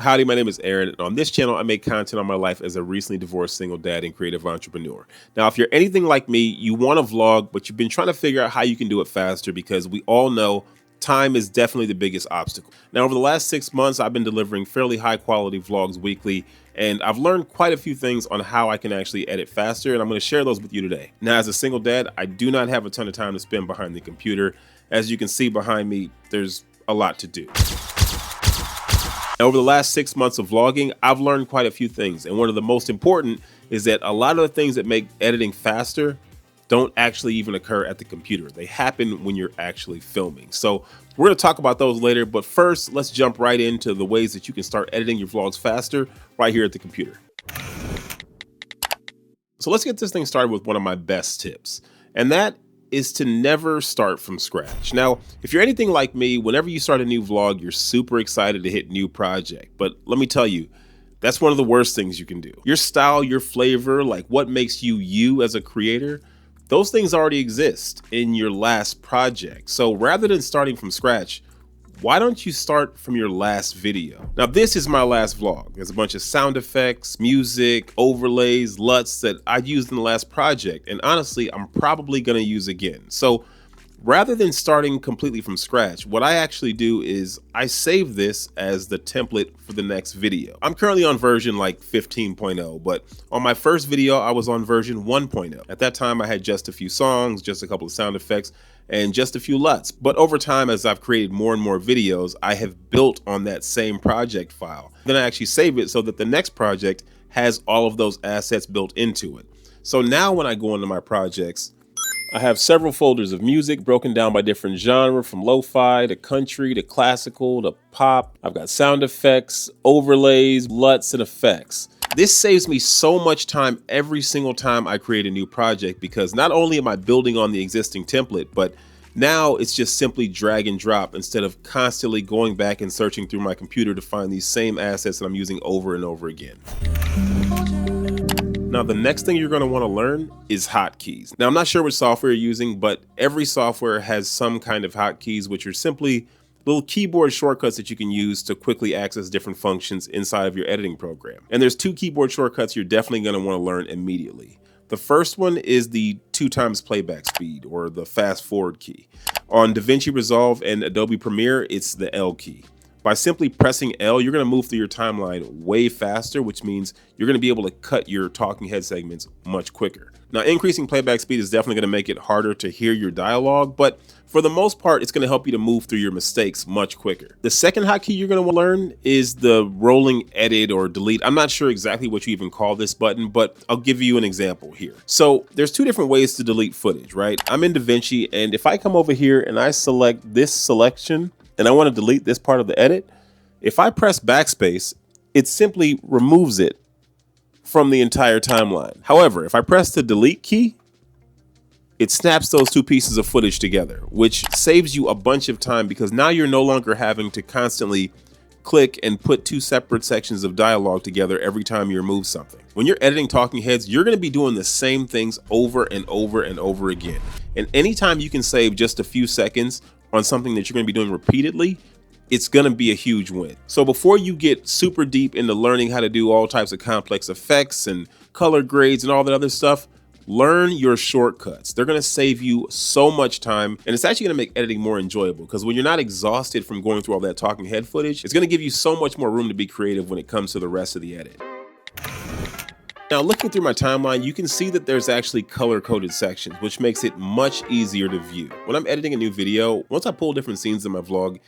Howdy, my name is Aaron, and on this channel, I make content on my life as a recently divorced single dad and creative entrepreneur. Now, if you're anything like me, you want to vlog, but you've been trying to figure out how you can do it faster because we all know time is definitely the biggest obstacle. Now, over the last 6 months, I've been delivering fairly high quality vlogs weekly, and I've learned quite a few things on how I can actually edit faster, and I'm going to share those with you today. Now, as a single dad, I do not have a ton of time to spend behind the computer. As you can see behind me, there's a lot to do. Over the last 6 months of vlogging, I've learned quite a few things. And one of the most important is that a lot of the things that make editing faster don't actually even occur at the computer. They happen when you're actually filming. So we're going to talk about those later. But first, let's jump right into the ways that you can start editing your vlogs faster right here at the computer. So let's get this thing started with one of my best tips. And that is to never start from scratch. Now, if you're anything like me, whenever you start a new vlog, you're super excited to hit new project. But let me tell you, that's one of the worst things you can do. Your style, your flavor, like what makes you you as a creator, those things already exist in your last project. So rather than starting from scratch, why don't you start from your last video? Now, this is my last vlog. There's a bunch of sound effects, music, overlays, LUTs that I used in the last project. And honestly, I'm probably gonna use again. So rather than starting completely from scratch, what I actually do is I save this as the template for the next video. I'm currently on version like 15.0, but on my first video, I was on version 1.0. At that time, I had just a few songs, just a couple of sound effects, and just a few LUTs. But over time, as I've created more and more videos, I have built on that same project file. Then I actually save it so that the next project has all of those assets built into it. So now when I go into my projects, I have several folders of music broken down by different genre, from lo-fi to country to classical to pop. I've got sound effects, overlays, LUTs, and effects. This saves me so much time every single time I create a new project, because not only am I building on the existing template, but now it's just simply drag and drop instead of constantly going back and searching through my computer to find these same assets that I'm using over and over again. Now, the next thing you're going to want to learn is hotkeys. Now, I'm not sure which software you're using, but every software has some kind of hotkeys, which are simply little keyboard shortcuts that you can use to quickly access different functions inside of your editing program. And there's two keyboard shortcuts you're definitely going to want to learn immediately. The first one is the 2x playback speed, or the fast forward key. On DaVinci Resolve and Adobe Premiere, it's the L key. By simply pressing L, you're going to move through your timeline way faster, which means you're going to be able to cut your talking head segments much quicker. Now, increasing playback speed is definitely going to make it harder to hear your dialogue, but for the most part, it's going to help you to move through your mistakes much quicker. The second hotkey you're going to learn is the rolling edit or delete. I'm not sure exactly what you even call this button, but I'll give you an example here. So there's two different ways to delete footage, right? I'm in DaVinci, and if I come over here and I select this selection, and I want to delete this part of the edit, if I press backspace, it simply removes it from the entire timeline. However, if I press the delete key, it snaps those two pieces of footage together, which saves you a bunch of time, because now you're no longer having to constantly click and put two separate sections of dialogue together every time you remove something. When you're editing talking heads, you're going to be doing the same things over and over and over again. And anytime you can save just a few seconds on something that you're going to be doing repeatedly, it's going to be a huge win. So before you get super deep into learning how to do all types of complex effects and color grades and all that other stuff, learn your shortcuts. They're going to save you so much time, and it's actually going to make editing more enjoyable, because when you're not exhausted from going through all that talking head footage, it's going to give you so much more room to be creative when it comes to the rest of the edit. Now, looking through my timeline, you can see that there's actually color-coded sections, which makes it much easier to view. When I'm editing a new video, once I pull different scenes in my vlog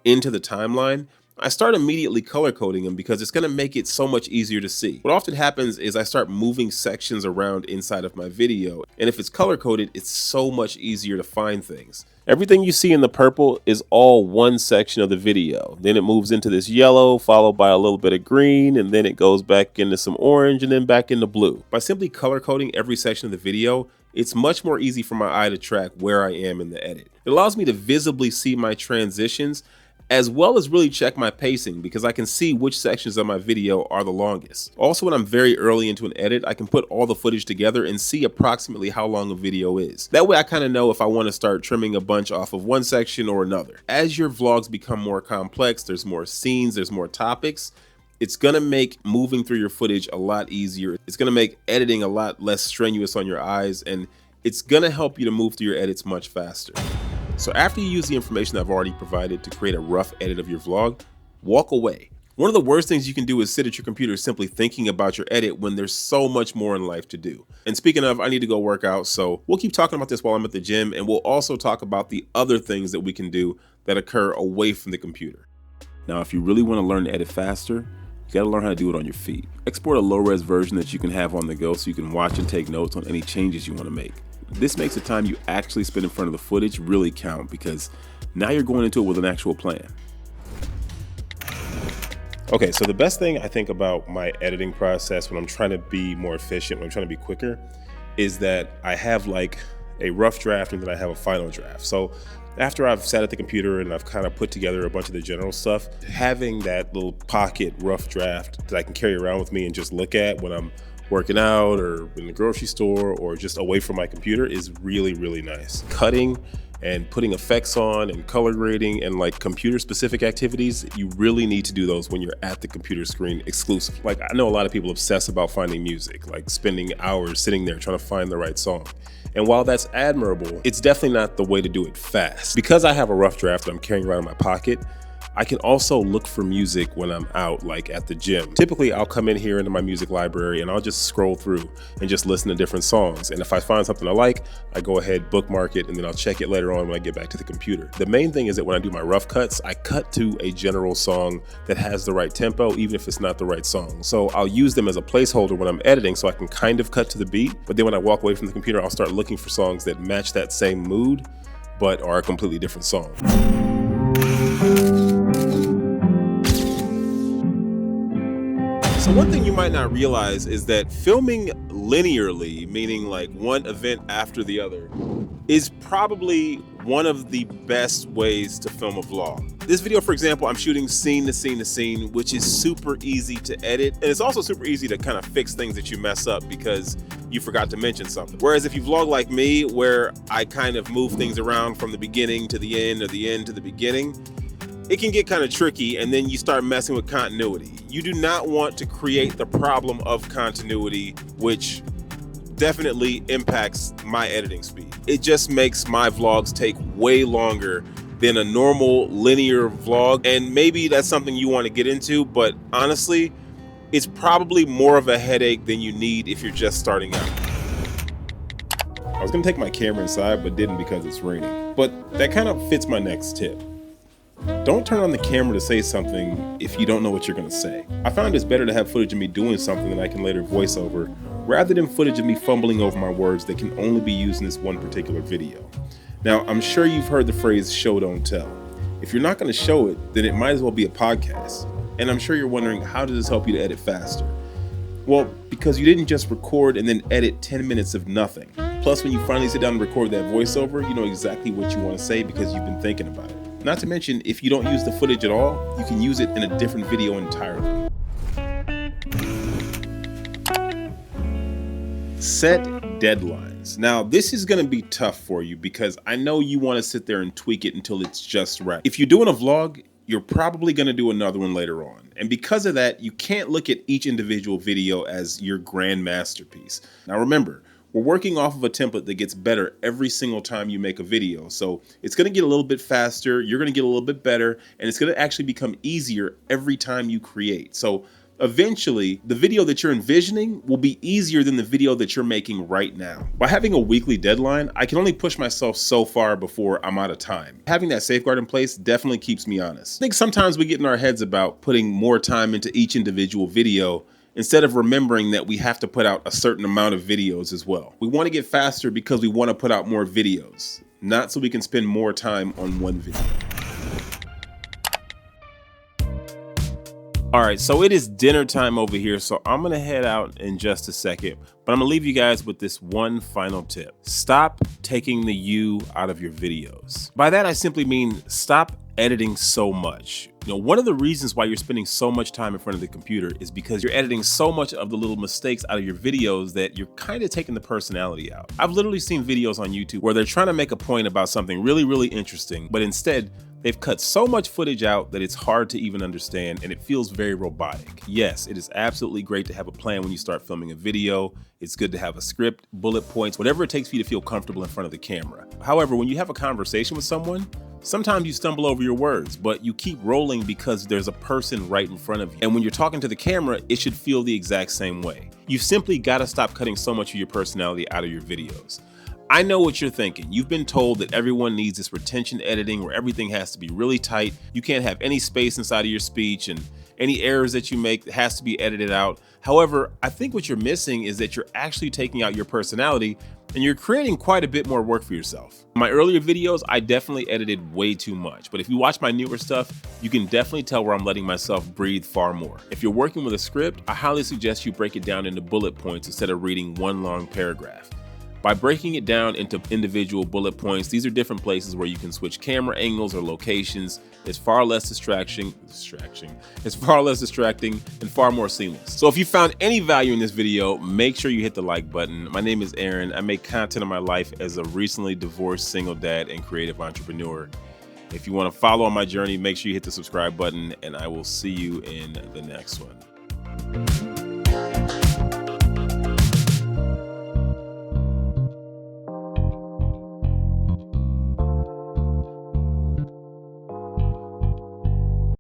into the timeline, I start immediately color coding them, because it's going to make it so much easier to see. What often happens is I start moving sections around inside of my video, and if it's color coded, it's so much easier to find things. Everything you see in the purple is all one section of the video. Then it moves into this yellow, followed by a little bit of green, and then it goes back into some orange and then back into blue. By simply color coding every section of the video, it's much more easy for my eye to track where I am in the edit. It allows me to visibly see my transitions, as well as really check my pacing, because I can see which sections of my video are the longest. Also, when I'm very early into an edit, I can put all the footage together and see approximately how long a video is. That way I kind of know if I want to start trimming a bunch off of one section or another. As your vlogs become more complex, there's more scenes, there's more topics, It's gonna make moving through your footage a lot easier. It's gonna make editing a lot less strenuous on your eyes, and it's gonna help you to move through your edits much faster. So after you use the information I've already provided to create a rough edit of your vlog, walk away. One of the worst things you can do is sit at your computer simply thinking about your edit when there's so much more in life to do. And speaking of, I need to go work out, so we'll keep talking about this while I'm at the gym, and we'll also talk about the other things that we can do that occur away from the computer. Now, if you really want to learn to edit faster, you got to learn how to do it on your feet. Export a low-res version that you can have on the go so you can watch and take notes on any changes you want to make. This makes the time you actually spend in front of the footage really count, because now you're going into it with an actual plan. Okay, so the best thing I think about my editing process when I'm trying to be more efficient, when I'm trying to be quicker, is that I have like a rough draft and then I have a final draft. So after I've sat at the computer and I've kind of put together a bunch of the general stuff, having that little pocket rough draft that I can carry around with me and just look at when I'm working out or in the grocery store or just away from my computer is really, really nice. Cutting and putting effects on and color grading and like computer specific activities, you really need to do those when you're at the computer screen exclusive. Like, I know a lot of people obsess about finding music, like spending hours sitting there trying to find the right song. And while that's admirable, it's definitely not the way to do it fast. Because I have a rough draft that I'm carrying around in my pocket, I can also look for music when I'm out, like at the gym. Typically, I'll come in here into my music library and I'll just scroll through and just listen to different songs. And if I find something I like, I go ahead, bookmark it, and then I'll check it later on when I get back to the computer. The main thing is that when I do my rough cuts, I cut to a general song that has the right tempo, even if it's not the right song. So I'll use them as a placeholder when I'm editing so I can kind of cut to the beat. But then when I walk away from the computer, I'll start looking for songs that match that same mood, but are a completely different song. So one thing you might not realize is that filming linearly, meaning like one event after the other, is probably one of the best ways to film a vlog. This video, for example, I'm shooting scene to scene to scene, which is super easy to edit. And it's also super easy to kind of fix things that you mess up because you forgot to mention something. Whereas if you vlog like me, where I kind of move things around from the beginning to the end or the end to the beginning, it can get kind of tricky, and then you start messing with continuity. You do not want to create the problem of continuity, which definitely impacts my editing speed. It just makes my vlogs take way longer than a normal linear vlog, and maybe that's something you want to get into, but honestly, it's probably more of a headache than you need if you're just starting out. I was gonna take my camera inside, but didn't because it's raining. But that kind of fits my next tip. Don't turn on the camera to say something if you don't know what you're gonna say. I find it's better to have footage of me doing something that I can later voice over, rather than footage of me fumbling over my words that can only be used in this one particular video. Now, I'm sure you've heard the phrase show don't tell. If you're not gonna show it, then it might as well be a podcast. And I'm sure you're wondering, how does this help you to edit faster? Well, because you didn't just record and then edit 10 minutes of nothing. Plus, when you finally sit down and record that voiceover, you know exactly what you want to say because you've been thinking about it. Not to mention, if you don't use the footage at all, you can use it in a different video entirely. Set deadlines. Now, this is going to be tough for you because I know you want to sit there and tweak it until it's just right. If you're doing a vlog, you're probably going to do another one later on. And because of that, you can't look at each individual video as your grand masterpiece. Now remember, we're working off of a template that gets better every single time you make a video. So it's gonna get a little bit faster, you're gonna get a little bit better, and it's gonna actually become easier every time you create. So eventually, the video that you're envisioning will be easier than the video that you're making right now. By having a weekly deadline, I can only push myself so far before I'm out of time. Having that safeguard in place definitely keeps me honest. I think sometimes we get in our heads about putting more time into each individual video instead of remembering that we have to put out a certain amount of videos as well. We want to get faster because we want to put out more videos, not so we can spend more time on one video. All right, so it is dinner time over here, so I'm gonna head out in just a second, but I'm gonna leave you guys with this one final tip. Stop taking the you out of your videos. By that, I simply mean stop editing so much. You know, one of the reasons why you're spending so much time in front of the computer is because you're editing so much of the little mistakes out of your videos that you're kind of taking the personality out. I've literally seen videos on YouTube where they're trying to make a point about something really, really interesting, but instead They've cut so much footage out that it's hard to even understand, and it feels very robotic. Yes, it is absolutely great to have a plan when you start filming a video. It's good to have a script, bullet points, whatever it takes for you to feel comfortable in front of the camera. However, when you have a conversation with someone, sometimes you stumble over your words, but you keep rolling because there's a person right in front of you. And when you're talking to the camera, it should feel the exact same way. You've simply got to stop cutting so much of your personality out of your videos. I know what you're thinking. You've been told that everyone needs this retention editing where everything has to be really tight. You can't have any space inside of your speech, and any errors that you make has to be edited out. However, I think what you're missing is that you're actually taking out your personality and you're creating quite a bit more work for yourself. In my earlier videos, I definitely edited way too much, but if you watch my newer stuff, you can definitely tell where I'm letting myself breathe far more. If you're working with a script, I highly suggest you break it down into bullet points instead of reading one long paragraph. By breaking it down into individual bullet points, these are different places where you can switch camera angles or locations. It's far less distracting and far more seamless. So if you found any value in this video, make sure you hit the like button. My name is Aaron. I make content on my life as a recently divorced single dad and creative entrepreneur. If you want to follow on my journey, make sure you hit the subscribe button, and I will see you in the next one.